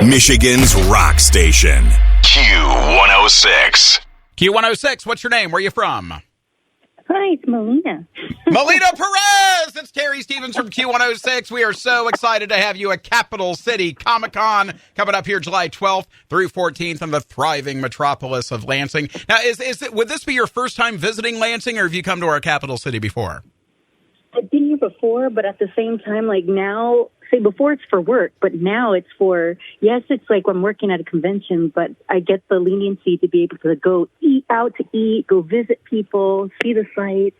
Michigan's rock station. Q106. Q106, what's your name? Where are you from? Hi, it's Melina. Melina Perez! It's Terry Stevens from Q106. We are so excited to have you at Capital City Comic-Con coming up here July 12th through 14th in the thriving metropolis of Lansing. Now, would this be your first time visiting Lansing, or have you come to our capital city before? I've been here before, but at the same time, like now, say before it's for work, but now it's for, yes, it's like I'm working at a convention, but I get the leniency to be able to go out to eat, go visit people, see the sights.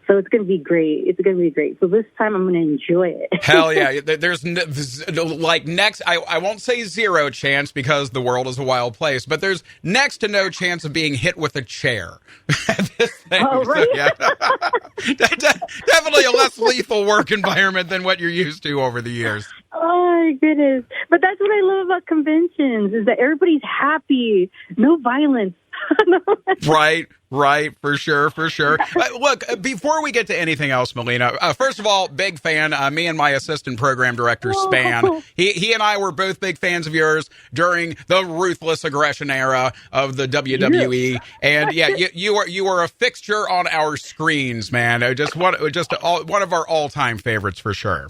So it's going to be great. It's going to be great. So this time I'm going to enjoy it. Hell yeah. There's I won't say zero chance because the world is a wild place, but there's next to no chance of being hit with a chair. This thing. Oh, right. So, yeah. Definitely a less lethal work environment than what you're used to over the years. Oh, my goodness. But that's what I love about conventions is that everybody's happy. No violence. Right, for sure. Look, before we get to anything else, Melina, first of all, big fan. Me and my assistant program director, Span, he and I were both big fans of yours during the ruthless aggression era of the WWE. And yeah, you were a fixture on our screens, man. Just one of our all-time favorites for sure.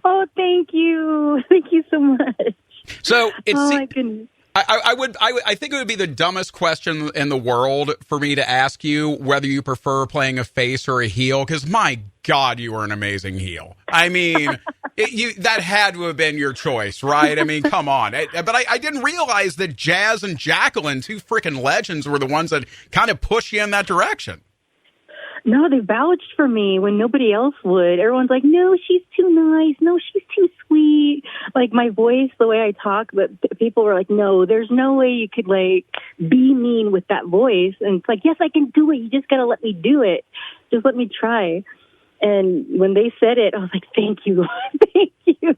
Oh, thank you. Thank you so much. So my goodness. I think it would be the dumbest question in the world for me to ask you whether you prefer playing a face or a heel, because my God, you were an amazing heel. I mean, that had to have been your choice, right? I mean, come on. But I didn't realize that Jazz and Jacqueline, two freaking legends, were the ones that kind of push you in that direction. No, they vouched for me when nobody else would. Everyone's like, no, she's too nice. No, she's too sweet. Like my voice, the way I talk, but people were like, no, there's no way you could like be mean with that voice. And it's like, yes, I can do it. You just got to let me do it. Just let me try. And when they said it, I was like, thank you. Thank you.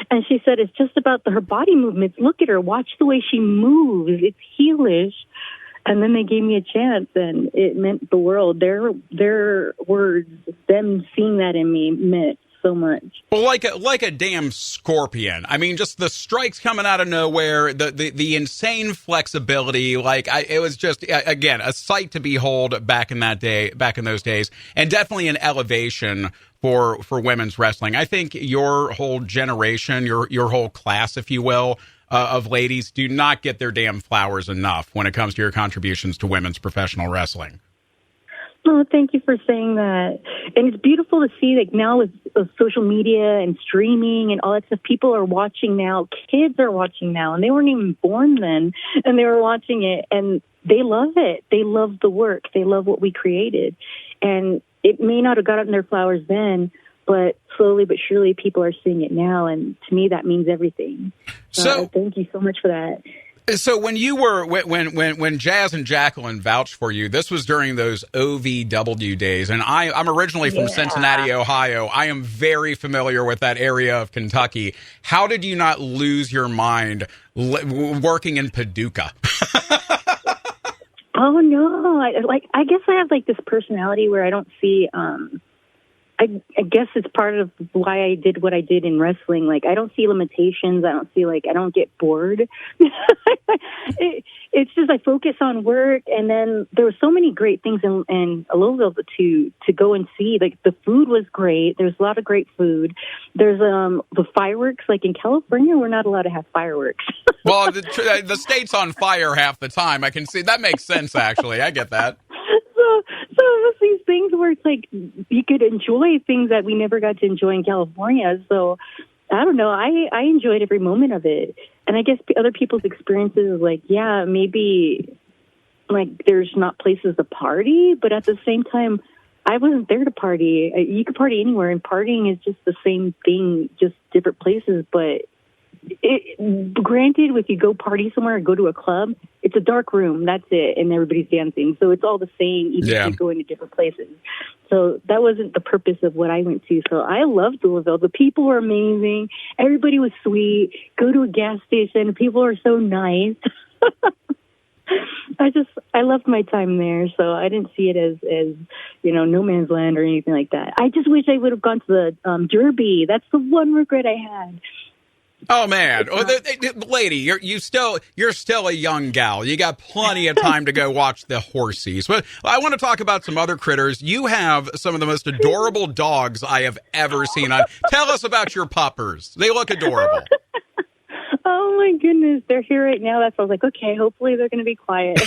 And she said, it's just about her body movements. Look at her. Watch the way she moves. It's heelish. And then they gave me a chance, and it meant the world. Their words, them seeing that in me, meant so much. Well, like a damn scorpion. I mean, just the strikes coming out of nowhere, the insane flexibility. It was just again a sight to behold back in those days, and definitely an elevation for women's wrestling. I think your whole generation, your whole class, if you will, of ladies do not get their damn flowers enough when it comes to your contributions to women's professional wrestling. Oh, thank you for saying that. And it's beautiful to see, like, now with social media and streaming and all that stuff, people are watching now. Kids are watching now, and they weren't even born then, and they were watching it, and they love it. They love the work. They love what we created. And it may not have gotten their flowers then, but slowly but surely people are seeing it now, and to me that means everything. So thank you so much for that. So when you were when Jazz and Jacqueline vouched for you, this was during those OVW days, and I'm originally from Cincinnati, Ohio. I am very familiar with that area of Kentucky. How did you not lose your mind working in Paducah? Oh no! I guess I have like this personality where I don't see. I guess it's part of why I did what I did in wrestling. Like, I don't see limitations. I don't get bored. It's just I focus on work. And then there were so many great things in Louisville to go and see. Like, the food was great. There's a lot of great food. There's the fireworks. Like, in California, we're not allowed to have fireworks. Well, the state's on fire half the time. I can see that makes sense, actually. I get that. So it was these things where it's like you could enjoy things that we never got to enjoy in California. So I don't know. I enjoyed every moment of it. And I guess other people's experiences, like, yeah, maybe like there's not places to party, but at the same time, I wasn't there to party. You could party anywhere, and partying is just the same thing, just different places. But granted, if you go party somewhere or go to a club, it's a dark room. That's it. And everybody's dancing. So it's all the same, even if you're going to different places. So that wasn't the purpose of what I went to. So I loved Louisville. The people were amazing. Everybody was sweet. Go to a gas station. People are so nice. I loved my time there. So I didn't see it as no man's land or anything like that. I just wish I would have gone to the Derby. That's the one regret I had. Oh man, lady, you're still a young gal. You got plenty of time to go watch the horsies. But I want to talk about some other critters. You have some of the most adorable dogs I have ever seen. Tell us about your puppers. They look adorable. Oh my goodness, they're here right now. That's why I was like, okay, hopefully they're going to be quiet.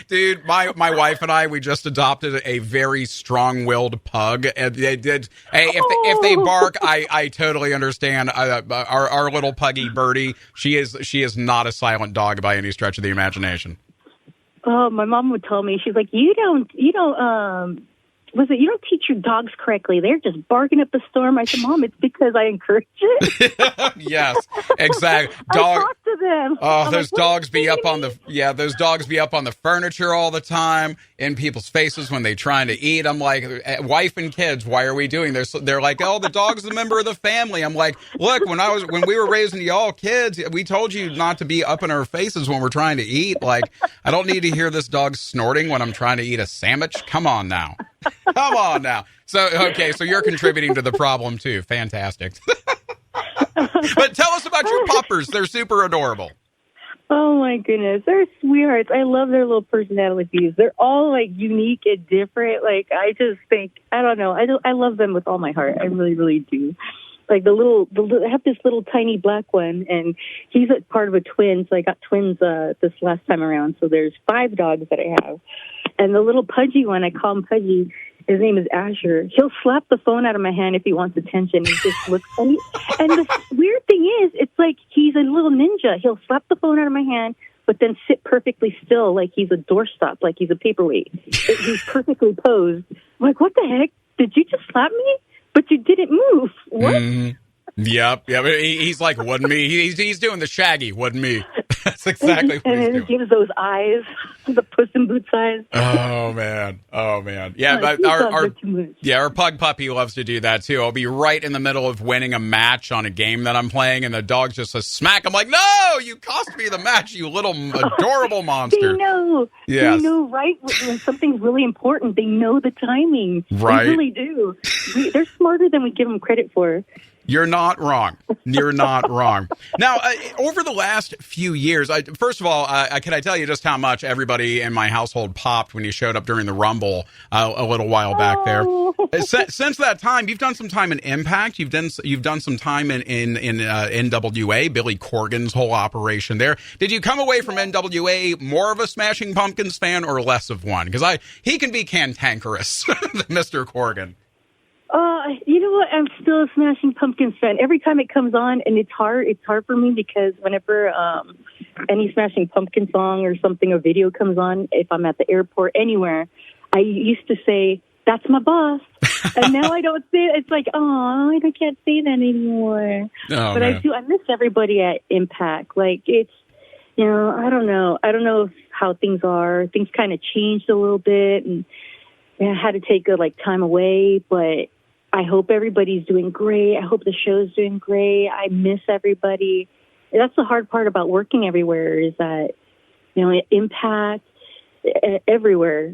Dude, my wife and I, we just adopted a very strong-willed pug, and they did. Hey, if they bark, I totally understand. Our little puggy Birdie, she is not a silent dog by any stretch of the imagination. Oh, my mom would tell me, she's like, you don't teach your dogs correctly. They're just barking up a storm. I said, Mom, it's because I encourage it. Yes, exactly. I talk to them. Oh, those dogs be up on the furniture all the time, in people's faces when they're trying to eat. I'm like, wife and kids, why are we doing this? They're like, oh, the dog's a member of the family. I'm like, look, when we were raising y'all kids, we told you not to be up in our faces when we're trying to eat. Like, I don't need to hear this dog snorting when I'm trying to eat a sandwich. Come on now. Come on now. So you're contributing to the problem too. Fantastic. But tell us about your puppers. They're super adorable. Oh my goodness, they're sweethearts. I love their little personalities. They're all like unique and different. Like I just think, I don't know. I love them with all my heart. I really, really do. Like I have this little tiny black one, and he's a part of a twin. So I got twins this last time around. So there's 5 dogs that I have, and the little pudgy one, I call him Pudgy. His name is Asher. He'll slap the phone out of my hand if he wants attention. He just looks funny. And the weird thing is, it's like he's a little ninja. He'll slap the phone out of my hand, but then sit perfectly still like he's a doorstop, like he's a paperweight. He's perfectly posed. I'm like, what the heck? Did you just slap me? But you didn't move. What? Mm-hmm. Yep. He's like, wasn't me. He's doing the Shaggy, wasn't me. That's exactly what he's doing. And he gives those eyes, the Puss in Boots eyes. Oh man. Yeah, but our pug puppy loves to do that too. I'll be right in the middle of winning a match on a game that I'm playing, and the dog just says smack. I'm like, no, you cost me the match, you little adorable monster. They know. Yes. They know right when something's really important. They know the timing. Right. They really do. They're smarter than we give them credit for. You're not wrong. You're not wrong. Now, over the last few years, first of all, can I tell you just how much everybody in my household popped when you showed up during the Rumble a little while back there? Since that time, you've done some time in Impact. You've done some time in NWA, Billy Corgan's whole operation there. Did you come away from NWA more of a Smashing Pumpkins fan or less of one? Because he can be cantankerous, Mr. Corgan. You know what? I'm still a Smashing Pumpkins fan. Every time it comes on, and it's hard for me because whenever any Smashing Pumpkins song or something, or video comes on, if I'm at the airport, anywhere, I used to say, that's my boss. And now I don't say it. It's like, oh, I can't say that anymore. Oh, but man. I do. I miss everybody at Impact. Like, it's, I don't know how things are. Things kind of changed a little bit, and I had to take a time away, but I hope everybody's doing great. I hope the show's doing great. I miss everybody. That's the hard part about working everywhere is that, Impact, everywhere.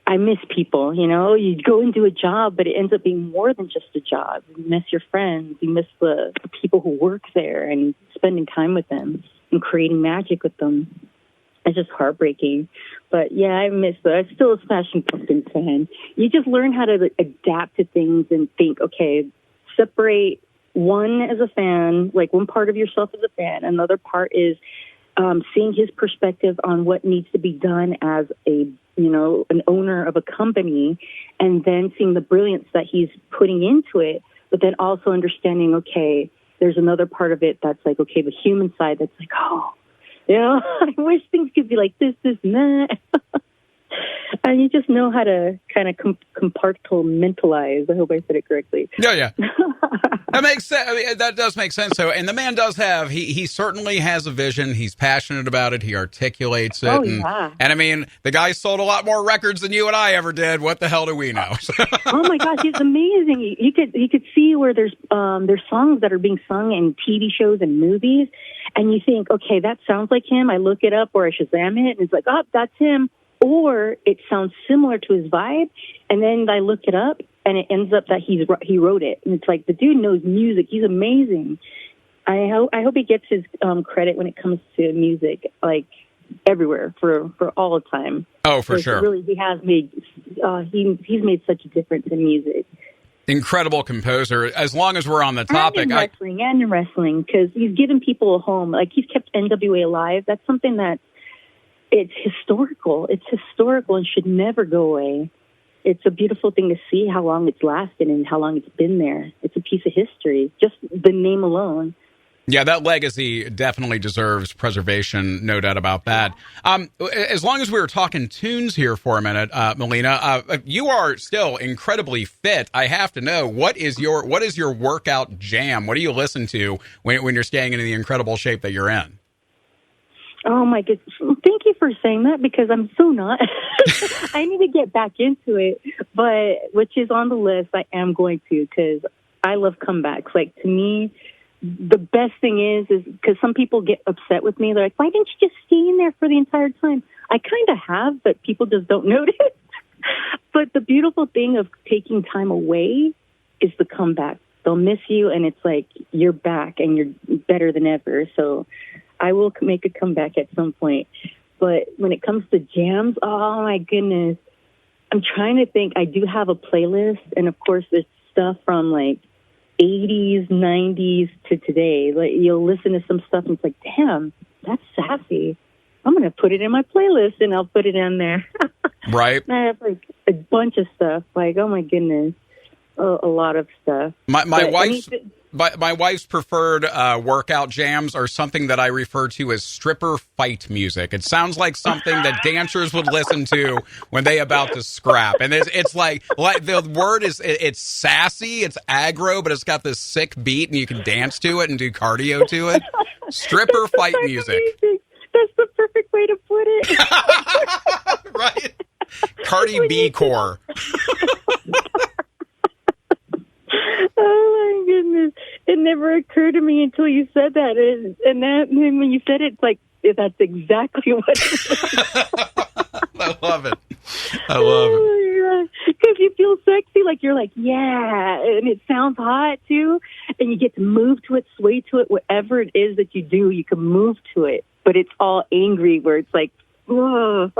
I miss people, You go and do a job, but it ends up being more than just a job. You miss your friends. You miss the people who work there and spending time with them and creating magic with them. It's just heartbreaking. But, yeah, I miss that. I'm still a Smashing Pumpkins fan. You just learn how to adapt to things and think, okay, separate one as a fan, like one part of yourself as a fan. Another part is seeing his perspective on what needs to be done as an owner of a company, and then seeing the brilliance that he's putting into it, but then also understanding, okay, there's another part of it that's like, okay, the human side that's like, oh, I wish things could be like this, and that. And you just know how to kind of compartmentalize. I hope I said it correctly. Yeah. That makes sense. I mean, that does make sense. So, and the man does have, he certainly has a vision. He's passionate about it. He articulates it. Oh, yeah. And I mean, the guy sold a lot more records than you and I ever did. What the hell do we know? Oh my gosh, he's amazing. You could see where there's songs that are being sung in TV shows and movies, and you think, okay, that sounds like him. I look it up or I Shazam it, and it's like, oh, that's him. Or it sounds similar to his vibe, and then I look it up, and it ends up that he wrote it. And it's like, the dude knows music. He's amazing. I hope he gets his credit when it comes to music, like everywhere for all the time. Oh, for sure. Really, he has made he's made such a difference in music. Incredible composer. As long as we're on the topic, and in wrestling, because he's given people a home. Like, he's kept NWA alive. That's something that it's historical. It's historical and should never go away. It's a beautiful thing to see how long it's lasted and how long it's been there. It's a piece of history, just the name alone. Yeah, that legacy definitely deserves preservation, no doubt about that. As long as we were talking tunes here for a minute, Melina, you are still incredibly fit. I have to know, what is your workout jam? What do you listen to when you're staying in the incredible shape that you're in? Oh, my goodness. Thank you for saying that, because I'm so not. I need to get back into it, but which is on the list. I am going to, because I love comebacks. Like, to me, the best thing is because some people get upset with me. They're like, why didn't you just stay in there for the entire time? I kind of have, but people just don't notice. But the beautiful thing of taking time away is the comeback. They'll miss you, and it's like you're back and you're better than ever. So I will make a comeback at some point. But when it comes to jams, oh, my goodness. I'm trying to think. I do have a playlist, and, of course, there's stuff from, like, 80s, 90s to today. Like, you'll listen to some stuff and it's like, damn, that's sassy. I'm going to put it in my playlist and I'll put it in there. Right. I have like a bunch of stuff. Like, oh my goodness, a lot of stuff. My wife's preferred workout jams are something that I refer to as stripper fight music. It sounds like something that dancers would listen to when they about to scrap. And it's like the word is, it's sassy, it's aggro, but it's got this sick beat, and you can dance to it and do cardio to it. Stripper fight music. That's the perfect way to put it. Right? Cardi B core. Oh, my goodness. It never occurred to me until you said that. And when you said it, it's like, that's exactly what it is. I love it. I love it. Because you feel sexy, like you're like, yeah, and it sounds hot, too. And you get to move to it, sway to it, whatever it is that you do, you can move to it. But it's all angry, where it's like, ugh.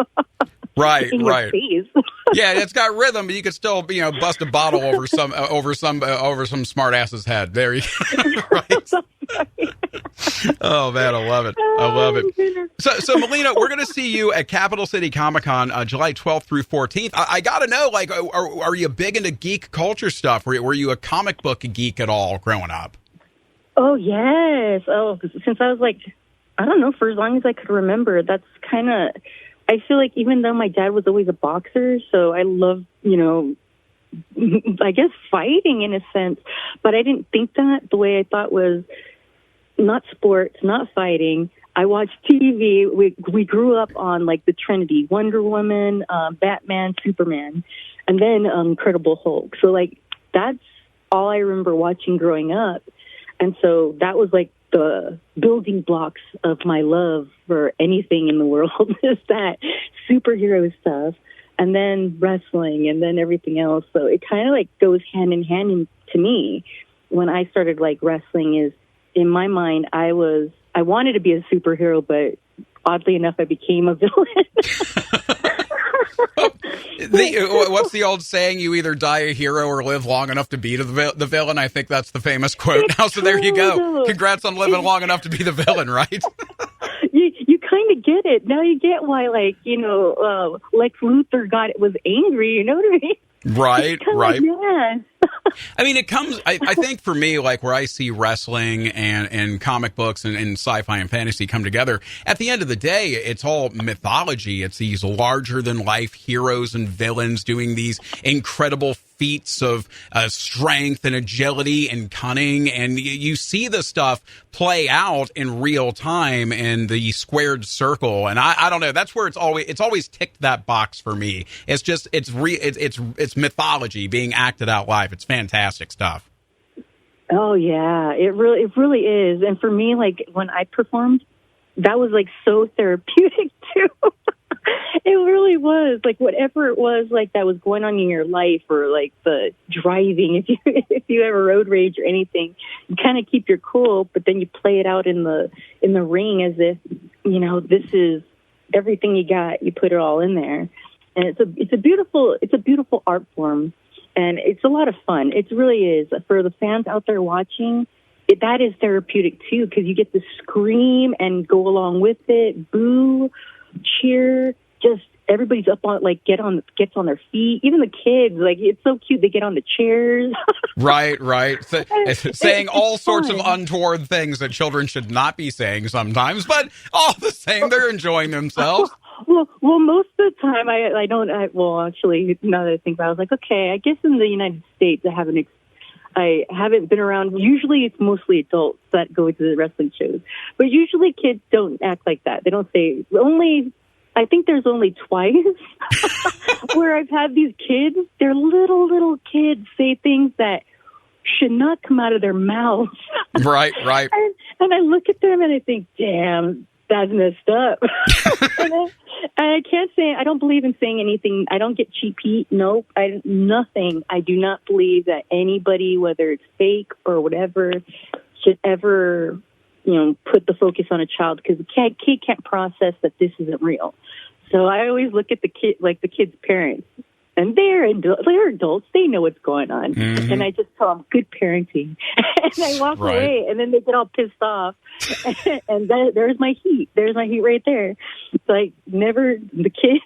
Right, in right. Your face. Yeah, it's got rhythm, but you could still, bust a bottle over some smart ass's head. There you go. Right. Oh man, I love it. I love it. So Melina, we're going to see you at Capital City Comic Con, July 12th through 14th. I got to know, like, are you big into geek culture stuff? Were you a comic book geek at all growing up? Oh yes. Oh, since I was like, I don't know, for as long as I could remember. That's kind of. I feel like even though my dad was always a boxer, so I love, I guess fighting in a sense, but I didn't think that. The way I thought was not sports, not fighting. I watched TV. We grew up on like the Trinity, Wonder Woman, Batman, Superman, and then Incredible Hulk. So like that's all I remember watching growing up. And so that was like the building blocks of my love for anything in the world is that superhero stuff, and then wrestling, and then everything else. So it kind of like goes hand in hand to me. When I started like wrestling, is in my mind, I wanted to be a superhero, but oddly enough, I became a villain. What's the old saying? You either die a hero or live long enough to be the villain. I think that's the famous quote now. So there you go. Congrats on living long enough to be the villain, right? You kind of get it. Now you get why, like, Lex Luthor was angry, you know what I mean? Right. Like, yeah. I mean, it comes, I think for me, like where I see wrestling and comic books and sci-fi and fantasy come together, at the end of the day, it's all mythology. It's these larger than life heroes and villains doing these incredible feats of strength and agility and cunning. And you see the stuff play out in real time in the squared circle. And I don't know, that's where it's always ticked that box for me. It's just, it's mythology being acted out live. It's fantastic stuff. Oh yeah, it really is. And for me, like when I performed, that was like so therapeutic too. It really was like whatever it was like that was going on in your life, or like the driving. If you ever road rage or anything, you kind of keep your cool, but then you play it out in the ring as if this is everything you got. You put it all in there, and it's a beautiful art form, and it's a lot of fun. It really is for the fans out there watching. That is therapeutic too, because you get to scream and go along with it, boo, cheer, just everybody's up on gets on their feet. Even the kids, it's so cute. They get on the chairs. Right. Saying all sorts fun. of untoward things that children should not be saying sometimes, but all the same, they're enjoying themselves. Well, most of the time I don't. Actually, now that I think about it, I was like, okay, I guess in the United States I haven't been around. Usually it's mostly adults that go to the wrestling shows, but usually kids don't act like that. They don't say I think there's only twice where I've had these kids, they're little kids, say things that should not come out of their mouths. Right. And I look at them and I think, damn, that's messed up. and I can't say, I don't believe in saying anything. I don't get cheap heat. Nope. Nothing. I do not believe that anybody, whether it's fake or whatever, should ever put the focus on a child, because the kid can't process that this isn't real. So I always look at the kid, like the kid's parents, and they're adults. They know what's going on. Mm-hmm. And I just tell them, good parenting. And I walk away, and then they get all pissed off. And there's my heat. There's my heat right there. It's like never the kids.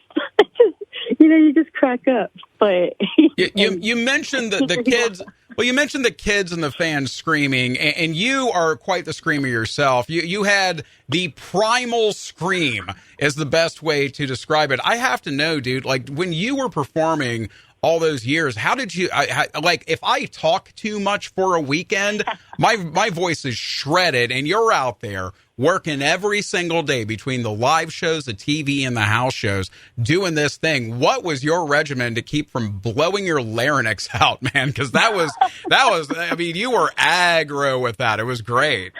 You just crack up. But you mentioned the kids. Well, you mentioned the kids and the fans screaming, and you are quite the screamer yourself. You had the primal scream is the best way to describe it. I have to know, dude, like when you were performing all those years, how did you, if I talk too much for a weekend, my voice is shredded, and you're out there working every single day between the live shows, the TV, and the house shows, doing this thing. What was your regimen to keep from blowing your larynx out, man? Because that was, I mean, you were aggro with that. It was great.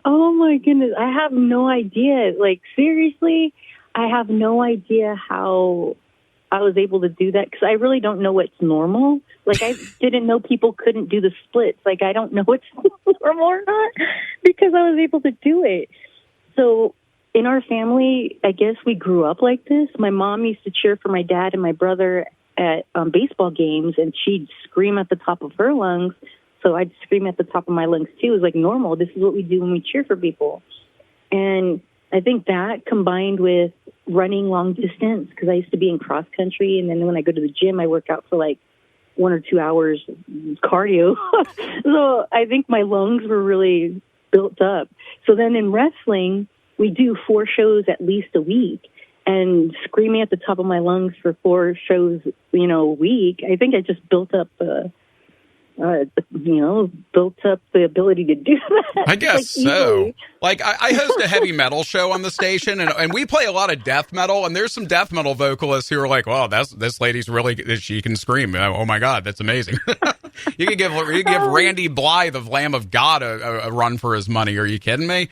Oh my goodness. I have no idea. Like, seriously, I have no idea how I was able to do that, because I really don't know what's normal. Like, I didn't know people couldn't do the splits. Like, I don't know what's normal or not, because I was able to do it. So in our family, I guess we grew up like this. My mom used to cheer for my dad and my brother at baseball games, and she'd scream at the top of her lungs. So I'd scream at the top of my lungs too. It was like normal. This is what we do when we cheer for people. And I think that combined with running long distance, because I used to be in cross country, and then when I go to the gym, I work out for like 1 or 2 hours cardio. So I think my lungs were really built up. So then in wrestling, we do 4 shows at least a week, and screaming at the top of my lungs for 4 shows, a week, I think I just built up the ability to do that. I guess so. Like, I host a heavy metal show on the station, and we play a lot of death metal, and there's some death metal vocalists who are like, wow, this lady's really, she can scream. Oh my God, that's amazing. You could give Randy Blythe of Lamb of God a run for his money. Are you kidding me?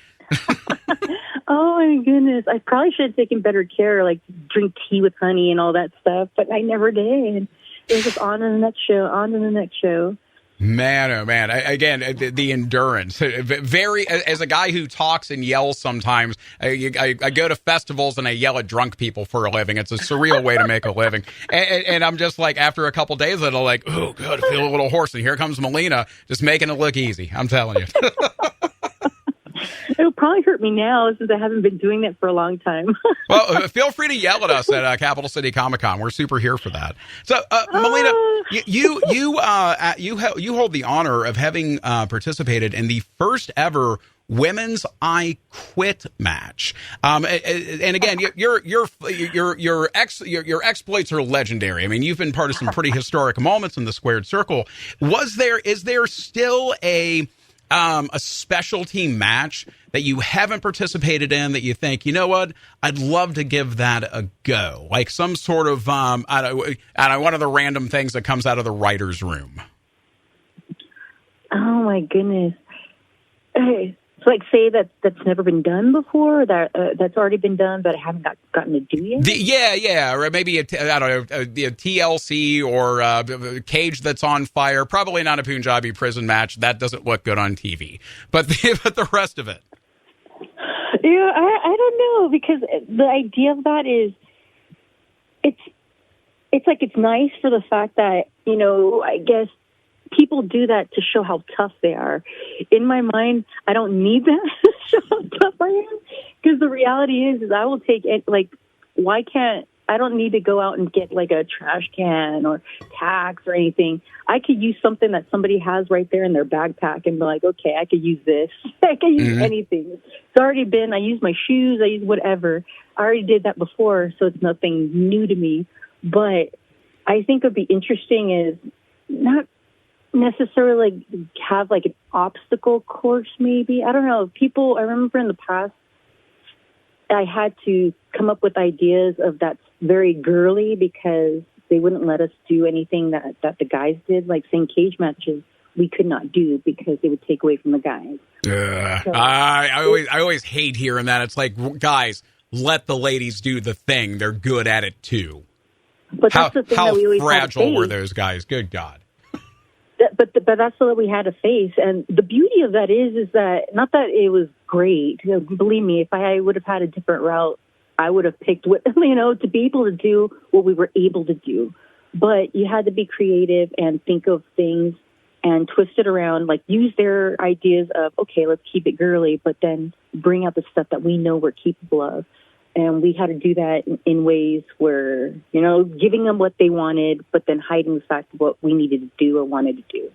Oh my goodness. I probably should have taken better care, like drink tea with honey and all that stuff, but I never did. It was just on to the next show. Man, oh man! Again, the endurance. Very, as a guy who talks and yells sometimes, I go to festivals and I yell at drunk people for a living. It's a surreal way to make a living. And I'm just like, after a couple days, I'm like, oh, good, I feel a little hoarse. And here comes Melina, just making it look easy. I'm telling you. It'll probably hurt me now since I haven't been doing that for a long time. Well, feel free to yell at us at Capital City Comic Con. We're super here for that. So, Melina, you hold the honor of having participated in the first ever women's I Quit match. And again, your exploits are legendary. I mean, you've been part of some pretty historic moments in the squared circle. Is there still a specialty match that you haven't participated in that you think, you know what, I'd love to give that a go? Like some sort of, one of the random things that comes out of the writer's room. Oh my goodness. Hey, So, like, say that's never been done before, that's already been done, but I haven't gotten to do yet? Yeah, or maybe I don't know, a TLC or a cage that's on fire. Probably not a Punjabi prison match. That doesn't look good on TV. But the rest of it. Yeah, I don't know, because the idea of that is, it's like it's nice for the fact that, I guess people do that to show how tough they are. In my mind, I don't need that to show how tough I am, because the reality is I will take it. Like, I don't need to go out and get like a trash can or tacks or anything. I could use something that somebody has right there in their backpack and be like, okay, I could use this. I could use anything. It's already been, I use my shoes, I use whatever. I already did that before, so it's nothing new to me. But I think what would be interesting is not necessarily have like an obstacle course, maybe. I don't know. I remember in the past, I had to come up with ideas of that's very girly, because they wouldn't let us do anything that the guys did, like saying cage matches we could not do because they would take away from the guys. So, I always hate hearing that. It's like, guys, let the ladies do the thing. They're good at it too. But that's the thing that we always fragile were those guys? Good God. But that's what we had to face. And the beauty of that is that, not that it was great. Believe me, if I would have had a different route, I would have picked to be able to do what we were able to do. But you had to be creative and think of things and twist it around, like use their ideas of, okay, let's keep it girly, but then bring out the stuff that we know we're capable of. And we had to do that in ways where, giving them what they wanted, but then hiding the fact of what we needed to do or wanted to do.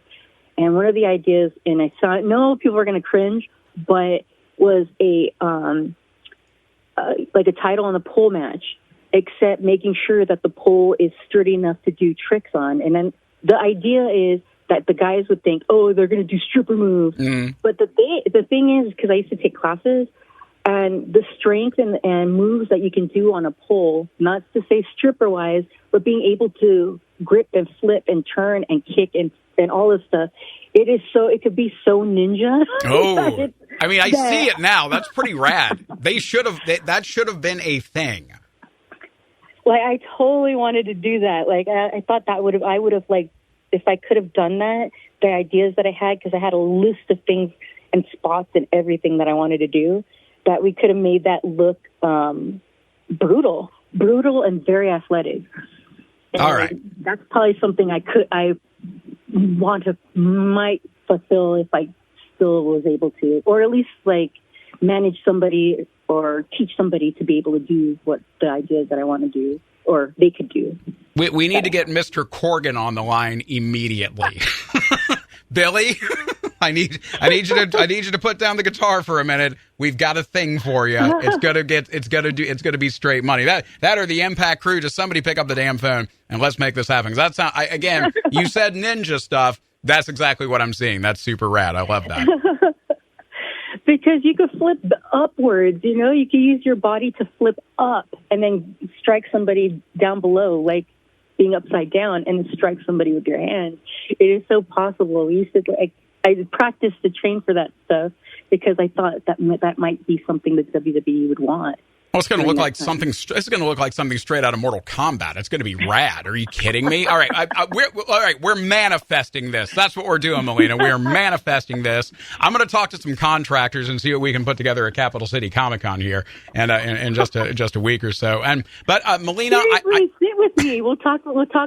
And one of the ideas, and I saw, no, people are going to cringe, but was like a title on a pole match, except making sure that the pole is sturdy enough to do tricks on. And then the idea is that the guys would think, oh, they're going to do stripper moves. But the thing is, because I used to take classes, and the strength and moves that you can do on a pole, not to say stripper-wise, but being able to grip and flip and turn and kick and all this stuff, it could be so ninja. Oh, I mean, I see it now. That's pretty rad. That should have been a thing. Like, I totally wanted to do that. Like, I thought I would have, like, if I could have done that, the ideas that I had, because I had a list of things and spots and everything that I wanted to do, that we could have made that look brutal and very athletic. And all right. That's probably something I might fulfill if I still was able to, or at least like manage somebody or teach somebody to be able to do what the ideas that I want to do, or they could do. We need to get Mr. Corgan on the line immediately. Billy, I need you to put down the guitar for a minute. We've got a thing for you. It's gonna be straight money. That or the Impact crew, just somebody pick up the damn phone and let's make this happen. Because again, you said ninja stuff. That's exactly what I'm seeing. That's super rad. I love that. Because you could flip upwards, you can use your body to flip up and then strike somebody down below, like being upside down, and strike somebody with your hand. It is so possible. I practiced to train for that stuff because I thought that might be something that WWE would want. Well, it's going to look like something. It's going to look like something straight out of Mortal Kombat. It's going to be rad. Are you kidding me? All right, we're manifesting this. That's what we're doing, Melina. We are manifesting this. I'm going to talk to some contractors and see what we can put together at Capital City Comic-Con here, and in just a week or so. But Melina, sit with me. We'll talk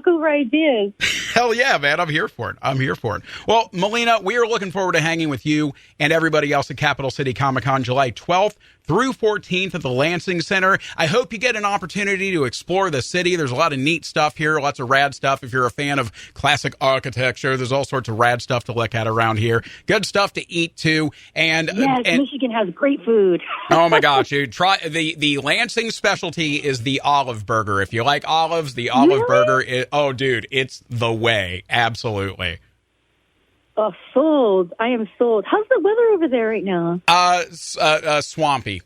over ideas. Hell yeah, man! I'm here for it. Well, Melina, we are looking forward to hanging with you and everybody else at Capital City Comic-Con, July 12th through 14th at the Lansing Center. I hope you get an opportunity to explore the city. There's a lot of neat stuff here, lots of rad stuff. If you're a fan of classic architecture, there's all sorts of rad stuff to look at around here. Good stuff to eat too. And Michigan has great food. Oh my gosh, you try the Lansing specialty is the olive burger. If you like olives, the olive burger is, oh dude, it's the way. Absolutely. Oh, sold. I am sold. How's the weather over there right now? Swampy.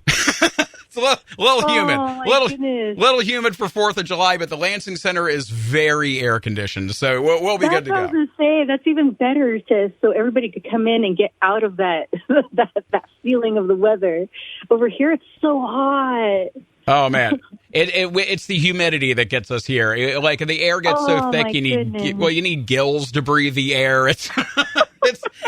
a little humid. my goodness. Little humid for 4th of July, but the Lansing Center is very air conditioned, so we'll be good to go. That's what I was going to say. That's even better, so everybody could come in and get out of that that feeling of the weather. Over here, it's so hot. Oh man, it's the humidity that gets us here. Like the air gets so thick, you need gills to breathe the air. It's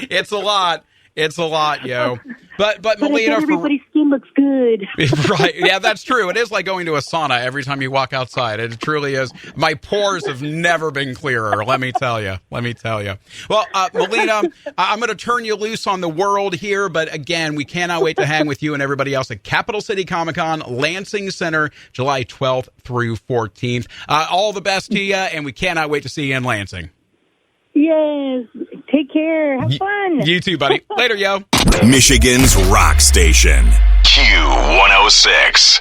it's a lot. It's a lot, yo. But Melina, everybody's skin looks good. Right? Yeah, that's true. It is like going to a sauna every time you walk outside. It truly is. My pores have never been clearer. Let me tell you. Well, Melina, I'm going to turn you loose on the world here. But again, we cannot wait to hang with you and everybody else at Capital City Comic-Con, Lansing Center, July 12th through 14th. All the best to you, and we cannot wait to see you in Lansing. Yes. Take care. Have fun. You too, buddy. Later, yo. Michigan's Rock Station. Q106.